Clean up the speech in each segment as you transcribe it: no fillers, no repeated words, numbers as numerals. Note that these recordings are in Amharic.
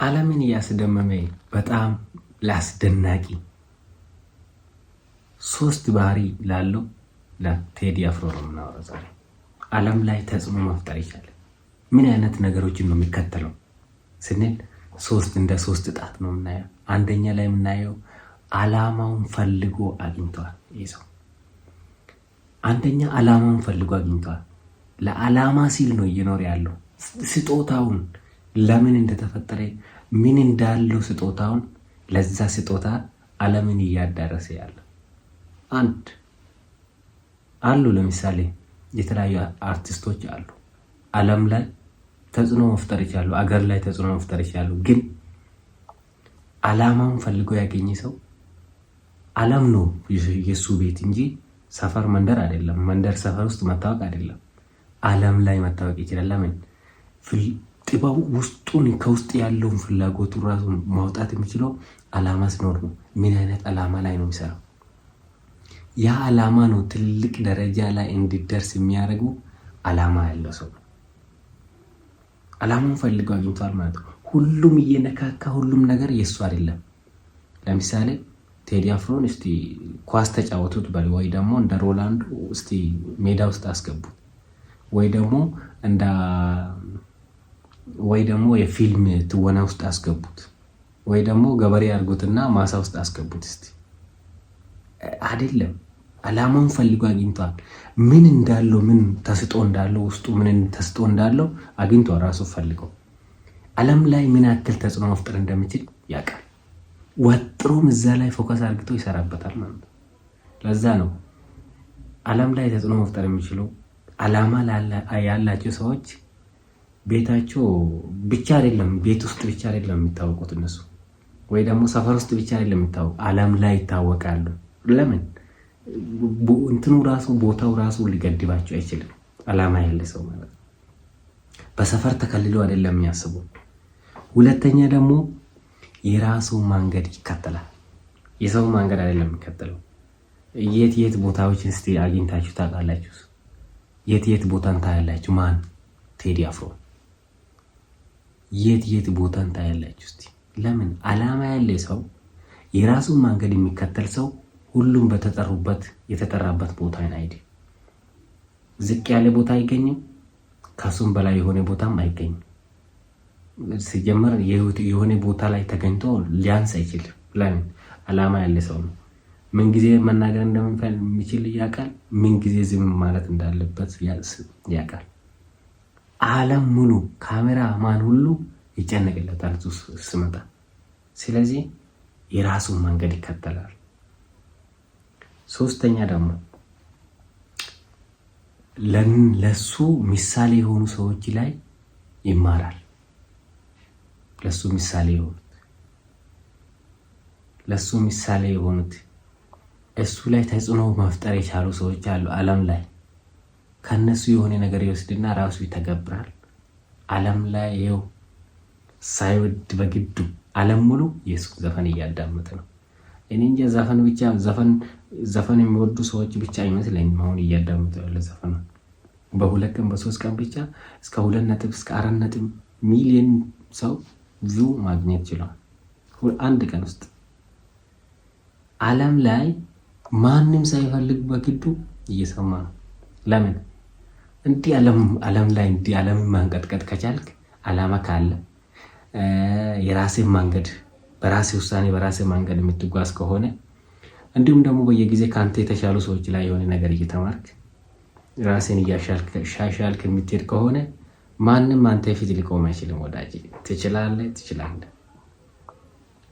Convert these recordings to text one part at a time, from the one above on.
ዓለምን ያስደመመ በጣም ላስደናቂ 3 ባህሪ ላለው ለቴዲ አፍሮ ነው የምናወራው ዛሬ። ዓለም ላይ ተጽዕኖ መፍጠር ይችላል። ምን አይነት ነገሮችን ነው የሚከተለው ስንል እንደ 3 ጣት ነው የምናየው። አንደኛ ላይ የምናየው ዓላማውን ፈልጎ አግኝቷል። ይህ ሰው አንደኛ ዓላማውን ፈልጎ አግኝቷል። ለዓላማ ሲል ነው እየኖረ ያለው። ስጦታውን ለምን እንደተፈጠረ ምን እንዳለው ስጦታውን ለዛ ስጦታ ዓለምን እያዳረሰ ያለ አንድ አሉ። ለምሳሌ የተለያዩ አርቲስቶች አሉ ዓለም ላይ ተጽዕኖ መፍጠር ይችላሉ፣ አገር ላይ ተጽዕኖ መፍጠር ይችላሉ። ግን ዓላማውን ፈልጎ ያገኘ ሰው ዓለም ነው የሱ ቤት እንጂ ሰፈር መንደር አይደለም። መንደር ሰፈር ውስጥ መታወቅ አይደለም። ዓለም ላይ መታወቅ ይችላል። ለምን? ጥበቡ ውስጡን ከውስጥ ያለውን ፍላጎቱ ራሱ ማውጣት የሚችለው ዓላማ ሲኖር ነው። ምን አይነት ዓላማ ላይ ነው የሚሰራው? ያ ዓላማ ነው ትልቅ ደረጃ ላይ እንዲደርስ የሚያደርጉ ዓላማ ያለው ሰው ነው። ዓላማውን ፈልገው አግኝቷል ማለት ነው። ሁሉም እየነካካ ሁሉም ነገር የሱ አይደለም። ለምሳሌ ቴዲ አፍሮን እስቲ ኳስ ተጫወቱት በል፣ ወይ ደግሞ እንደ ሮላንዶ እስቲ ሜዳ ውስጥ አስገቡት፣ ወይ ደግሞ የፊልም ትወና ውስጥ አስገቡት፣ ወይ ደግሞ ገበሬ አድርጉትና ማሳ ውስጥ አስገቡት። እስቲ አይደለም። ዓላማውን ፈልጎ አግኝቷል። ምን እንዳለው ምን ተስጦ እንዳለው ውስጡ ምን ተስጦ እንዳለው አግኝቷል። ራሱ ፈልገው ዓለም ላይ ምን ያክል ተጽዕኖ መፍጠር እንደሚችል ያውቃል። ወጥሮም እዛ ላይ ፎከስ አድርግቶ ይሰራበታል ማለት ነው። ለዛ ነው ዓለም ላይ ተጽዕኖ መፍጠር የሚችለው ዓላማ ያላቸው ሰዎች ቤታቸው ብቻ አይደለም፣ ቤት ውስጥ ብቻ አይደለም የሚታወቁት እነሱ፣ ወይ ደግሞ ሰፈር ውስጥ ብቻ አይደለም የሚታወቁ፣ ዓለም ላይ ይታወቃሉ። ለምን? እንትኑ ራሱ ቦታው ራሱ ሊገድባቸው አይችልም። ዓላማ ያለ ሰው ማለት ነው። በሰፈር ተከልሎ አይደለም የሚያስቡ። ሁለተኛ ደግሞ የራሱ መንገድ ይከተላል። የሰው መንገድ አይደለም የሚከተለው። የት ቦታዎች እስቲ አግኝታችሁ ታውቃላችሁ? የት ቦታን ታያላችሁ? ማን? ቴዲ አፍሮ። የት ቦታን ታያላችሁ እስቲ? ለምን? ዓላማ ያለ ሰው የራሱን መንገድ የሚከተል ሰው ሁሉም የተጠራበት ቦታ አይሄድም። ዝቅ ያለ ቦታ አይገኝም፣ ከሱም በላይ የሆነ ቦታም አይገኝም። ሲጀመር የሆነ ቦታ ላይ ተገኝቶ ሊያንስ አይችልም። ለምን? ዓላማ ያለ ሰው ነው። ምን ጊዜ መናገር እንደሚችል ያውቃል። ምን ጊዜ ዝም ማለት እንዳለበት ያውቃል። ዓለም ሙሉ ካሜራ ማን ሁሉ ይጨነቅለታል ስመጣ። ስለዚህ የራሱን መንገድ ይከተላል። ሶስተኛ ደግሞ ለሱ ምሳሌ የሆኑ ሰዎች ላይ ይማራል። ለሱ ምሳሌ የሆኑት እሱ ላይ ተጽዕኖ መፍጠር የቻሉ ሰዎች አሉ ዓለም ላይ። ከነሱ የሆነ ነገር ይወስድና ራሱ ይተገብራል። ዓለም ላይ ይኸው ሳይወድ በግዱ ዓለም ሙሉ የሱ ዘፈን እያዳመጠ ነው። እኔ እንጃ ዘፈን የሚወዱ ሰዎች ብቻ አይመስለኝም አሁን እያዳመጡ ያለ ዘፈን። በ2 ቀን በ3 ቀን ብቻ እስከ 2 እስከ 4 ሚሊዮን ሰው ቪው ማግኘት ችሏል አንድ ቀን ውስጥ። ዓለም ላይ ማንም ሳይፈልግ በግዱ እየሰማ ነው። ለምን? እንዲህ ዓለም ላይ እንዲህ ዓለምን ማንቀጥቀጥ ከቻልክ፣ ዓላማ ካለ፣ የራስህ መንገድ በራሴ ውሳኔ በራሴ መንገድ የምትጓዝ ከሆነ፣ እንዲሁም ደግሞ በየጊዜ ካንተ የተሻሉ ሰዎች ላይ የሆነ ነገር እየተማርክ ራስን እያሻሻልክ የምትሄድ ከሆነ ማንም አንተ ፊት ሊቆም አይችልም። ወዳጅ ትችላለህ።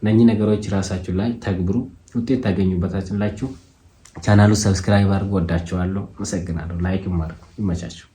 እነኚህ ነገሮች ራሳችሁ ላይ ተግብሩ፣ ውጤት ታገኙበታላችሁ። ቻናሉ ሰብስክራይብ አድርጉ። ወዳችኋለሁ። አመሰግናለሁ። ላይክ ማድረግ ይመቻችሁ።